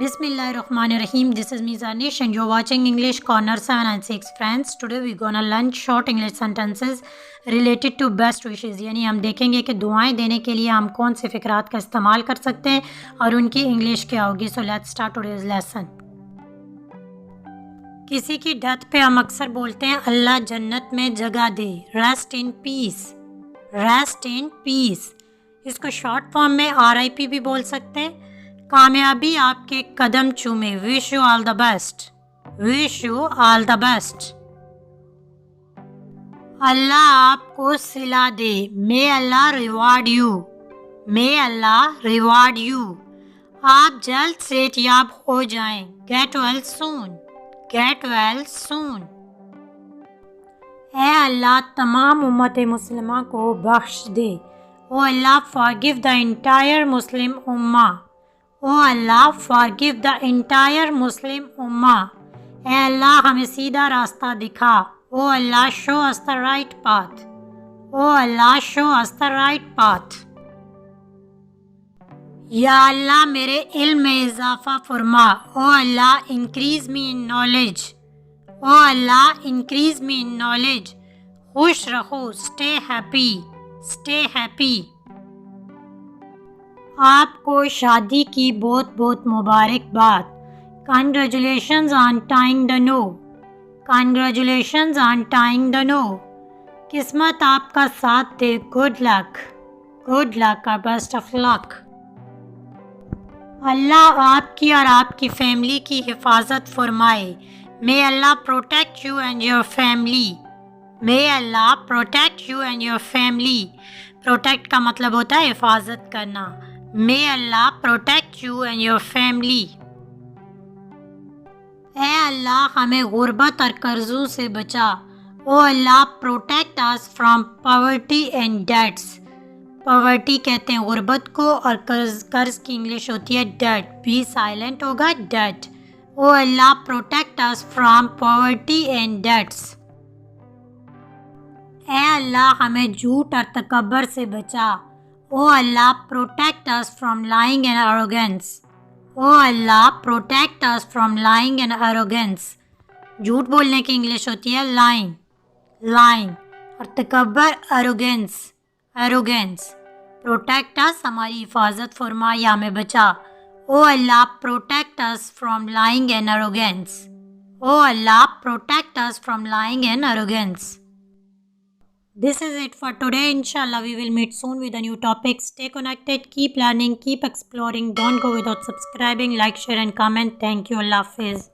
Bismillahirrahmanirrahim. This is Mizanish and you're watching English Corner 7 and 6. Friends, today we're gonna learn short English sentences related to best wishes. यानी हम देखेंगे कि दुआएं देने के लिए हम कौन से फ़िक्रात का इस्तेमाल कर सकते हैं और उनकी इंग्लिश क्या होगी. So let's start today's lesson. किसी की डेथ पे हम अक्सर बोलते हैं अल्लाह जन्नत में जगह दे. Rest in peace. Rest in peace. इसको शॉर्ट फॉर्म में RIP भी बोल सकते हैं. कामयाबी आपके कदम चूमे. Wish you all the best. Wish you all the best. अल्लाह आपको सिला दे. मे अल्लाह रिवार्ड यू. मे अल्लाह रिवार्ड यू. आप जल्द सेहतयाब हो जाएं. Get well soon. Get well soon. ए अल्लाह तमाम उम्मत मुस्लिमा को बख्श दे. ओ अल्लाह फॉरगिव द इंटायर मुस्लिम उम्मा. ओ अल्लाह फॉरगिव द इंटायर मुस्लिम उम्मा. ए अल्लाह हमें सीधा रास्ता दिखा. ओ अल्लाह show us the right path. O अल्लाह show us the right path. या अल्लाह मेरे इल्म में इजाफा फरमा. ओ अल्लाह increase me in knowledge. O अल्लाह इंक्रीज मी इन नॉलेज. खुश रहो. Stay happy. Stay happy. आपको शादी की बहुत बहुत मुबारकबाद. Congratulations on tying the knot. Congratulations on tying the knot. किस्मत आपका साथ दे. Good luck. Good luck or best of luck. अल्लाह आपकी और आपकी फैमिली की हिफाजत फरमाए. May Allah protect you and your family. May Allah protect you and your family. Protect का मतलब होता है हिफाजत करना. May Allah protect you and your family. ए अल्लाह हमें गुर्बत और कर्जों से बचा. ओ अल्लाह protect us from poverty and debts. Poverty कहते हैं गुर्बत को और कर्ज की इंग्लिश होती है डेट. बी साइलेंट होगा डेट. ओ अल्लाह protect us from poverty and debts. ए अल्लाह हमें झूठ और तकब्बर से बचा. ओ अल्लाह protect us from lying and arrogance. O अल्लाह protect us from lying and arrogance. झूठ बोलने की इंग्लिश होती है लाइंग. लाइंग और तकब्बर एरोगेंस. एरोगेंस. प्रोटेक्ट अस हमारी हिफाजत फरमा या हमें बचा. ओ अल्लाह protect us from lying and arrogance. O अल्लाह protect us from lying and arrogance. This is it for today. Inshallah, we will meet soon with a new topic. Stay connected, keep learning, keep exploring. Don't go without subscribing, like, share and comment. Thank you. Allah Hafiz.